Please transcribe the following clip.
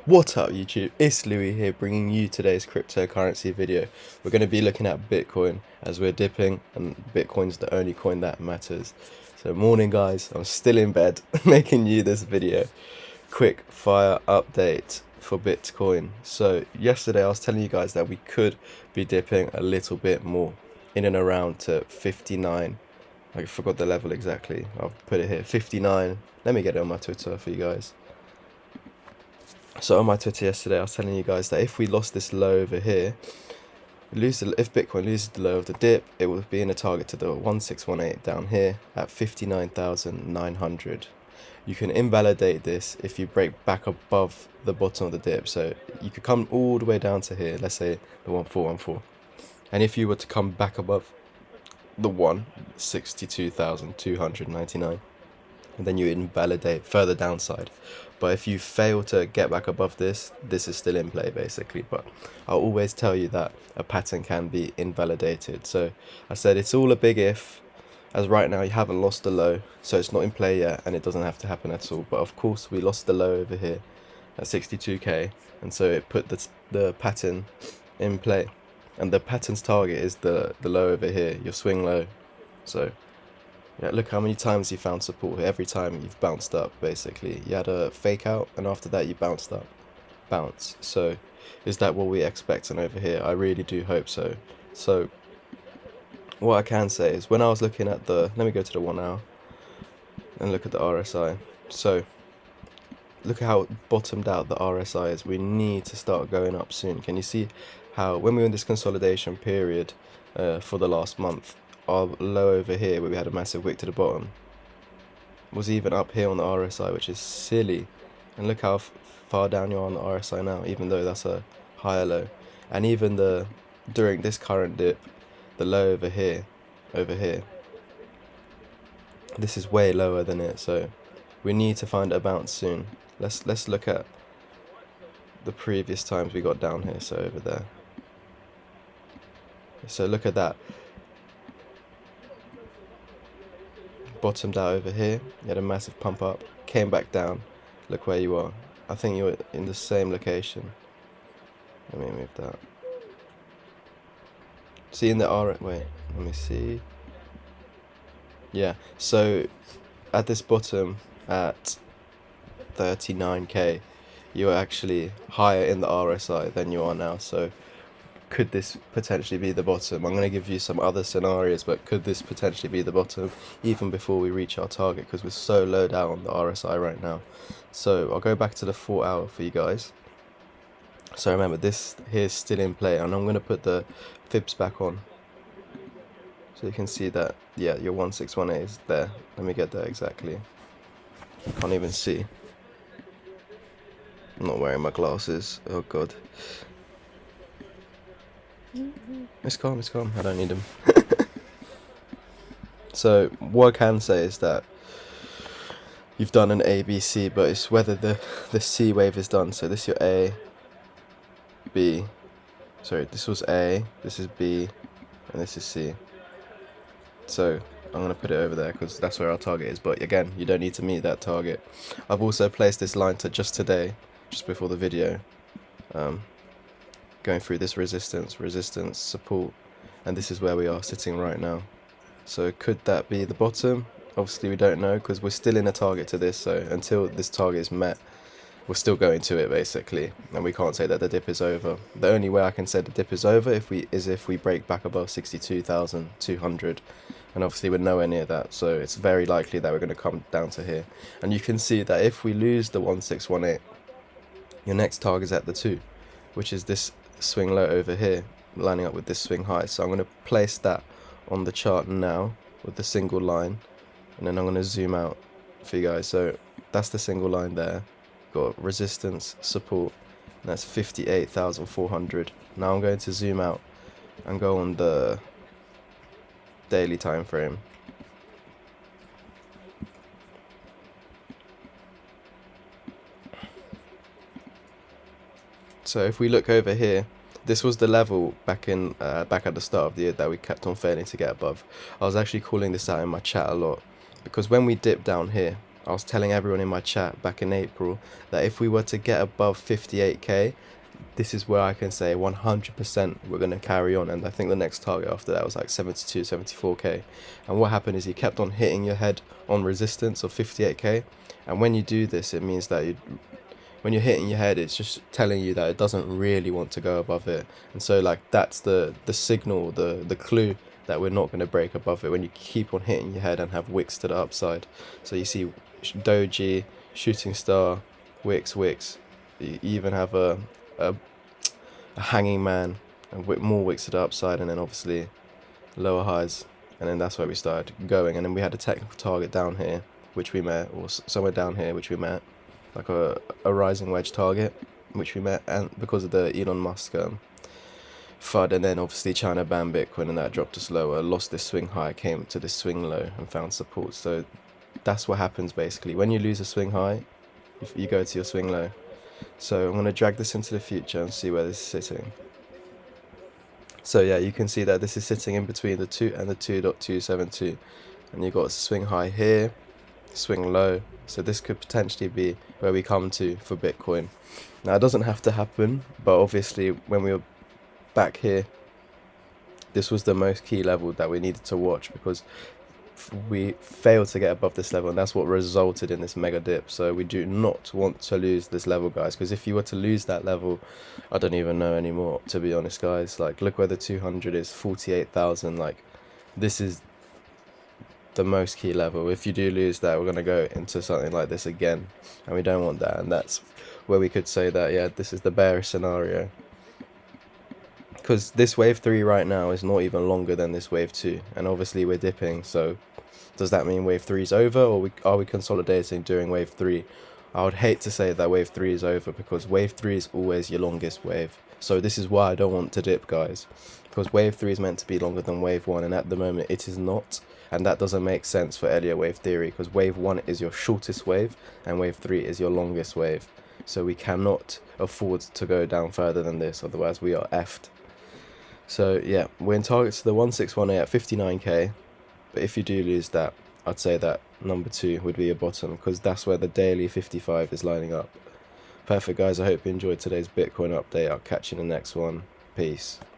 What up YouTube, it's Louis here bringing you today's cryptocurrency video. We're going to be looking at Bitcoin as we're dipping, and Bitcoin's the only coin that matters. So morning guys, I'm still in bed making you this video. Quick fire update for Bitcoin. So yesterday I was telling you guys that we could be dipping a little bit more in and around to 59. I forgot the level exactly, I'll put it here, 59. Let me get it on my Twitter for you guys. So on my Twitter yesterday, I was telling you guys that if we lost this low over here, if Bitcoin loses the low of the dip, it will be in a target to the 1618 down here at 59,900. You can invalidate this if you break back above the bottom of the dip. So you could come all the way down to here, let's say the 1414. And if you were to come back above the 62,299, and then you invalidate further downside. But if you fail to get back above this is still in play basically. But I'll always tell you that a pattern can be invalidated. So I said it's all a big if, as right now you haven't lost the low, so it's not in play yet and it doesn't have to happen at all. But of course we lost the low over here at 62k, and so it put the pattern in play, and the pattern's target is the low over here, your swing low. So yeah, look how many times you found support. Every time you've bounced up, basically. You had a fake out, and after that you bounced up. Bounce. So, is that what we're expecting over here? I really do hope so. So, what I can say is, when I was looking at let me go to the 1 hour, and look at the RSI. So, look at how bottomed out the RSI is. We need to start going up soon. Can you see how, when we were in this consolidation period for the last month, our low over here where we had a massive wick to the bottom was even up here on the RSI, which is silly. And look how far down you are on the RSI now, even though that's a higher low. And even during this current dip, the low over here, this is way lower than it. So we need to find a bounce soon. Let's look at the previous times we got down here. So over there, so look at that. Bottomed out over here, you had a massive pump up, came back down. Look where you are. I think you're in the same location. Let me move that. See in the wait, let me see. Yeah, so at this bottom at 39k, you're actually higher in the RSI than you are now. So could this potentially be the bottom? I'm going to give you some other scenarios, but could this potentially be the bottom even before we reach our target, because we're so low down on the RSI right now? So I'll go back to the 4 hour for you guys. So remember, this here is still in play, and I'm going to put the fibs back on so you can see that, yeah, your 1618 is there. Let me get that exactly. I can't even see. I'm not wearing my glasses. Oh god. It's calm, I don't need them. So what I can say is that you've done an A, B, C, but it's whether the C wave is done. So this is your A, B, sorry, this was A, this is B, and this is C. So I'm going to put it over there because that's where our target is, but again, you don't need to meet that target. I've also placed this line to just today, just before the video, going through this resistance, support, and this is where we are sitting right now. So could that be the bottom? Obviously we don't know, because we're still in a target to this, so until this target is met, we're still going to it basically, and we can't say that the dip is over. The only way I can say the dip is over is if we break back above 62,200, and obviously we're nowhere near that, so it's very likely that we're going to come down to here. And you can see that if we lose the 1618, your next target is at the 2, which is this swing low over here, lining up with this swing high. So I'm going to place that on the chart now with the single line, and then I'm going to zoom out for you guys. So that's the single line there, got resistance, support, and that's 58,400. Now I'm going to zoom out and go on the daily time frame. So if we look over here, this was the level back at the start of the year that we kept on failing to get above. I was actually calling this out in my chat a lot, because when we dipped down here, I was telling everyone in my chat back in April that if we were to get above 58k, this is where I can say 100% we're going to carry on. And I think the next target after that was like 72, 74k. And what happened is you kept on hitting your head on resistance of 58k. And when you do this, it means that when you're hitting your head, it's just telling you that it doesn't really want to go above it. And so like that's the signal, the clue that we're not going to break above it, when you keep on hitting your head and have wicks to the upside. So you see doji, shooting star, wicks. You even have a hanging man and more wicks to the upside, and then obviously lower highs. And then that's where we started going. And then we had a technical target down here which we met, or somewhere down here which we met, like a rising wedge target which we met, and because of the Elon Musk FUD, and then obviously China banned Bitcoin and that dropped us lower, lost this swing high, came to this swing low and found support. So that's what happens basically when you lose a swing high, you go to your swing low. So I'm going to drag this into the future and see where this is sitting. So yeah, you can see that this is sitting in between the 2 and the 2.272, and you got a swing high here, swing low. So this could potentially be where we come to for Bitcoin. Now it doesn't have to happen, but obviously when we were back here, this was the most key level that we needed to watch, because we failed to get above this level, and that's what resulted in this mega dip. So we do not want to lose this level, guys, because if you were to lose that level, I don't even know anymore, to be honest, guys. Like, look where the 200 is, 48,000. Like, this is the most key level. If you do lose that, we're going to go into something like this again, and we don't want that. And that's where we could say that, yeah, this is the bearish scenario, because this wave 3 right now is not even longer than this wave 2, and obviously we're dipping. So does that mean wave 3 is over, or are we consolidating during wave 3? I would hate to say that wave 3 is over, because wave 3 is always your longest wave. So this is why I don't want to dip, guys, because wave 3 is meant to be longer than wave 1, and at the moment it is not. And that doesn't make sense for Elliott wave theory, because wave 1 is your shortest wave and wave 3 is your longest wave. So we cannot afford to go down further than this, otherwise we are effed. So yeah, we're in targets to the 1618 at 59k, but if you do lose that, I'd say that number 2 would be your bottom, because that's where the daily 55 is lining up. Perfect, guys. I hope you enjoyed today's Bitcoin update. I'll catch you in the next one. Peace.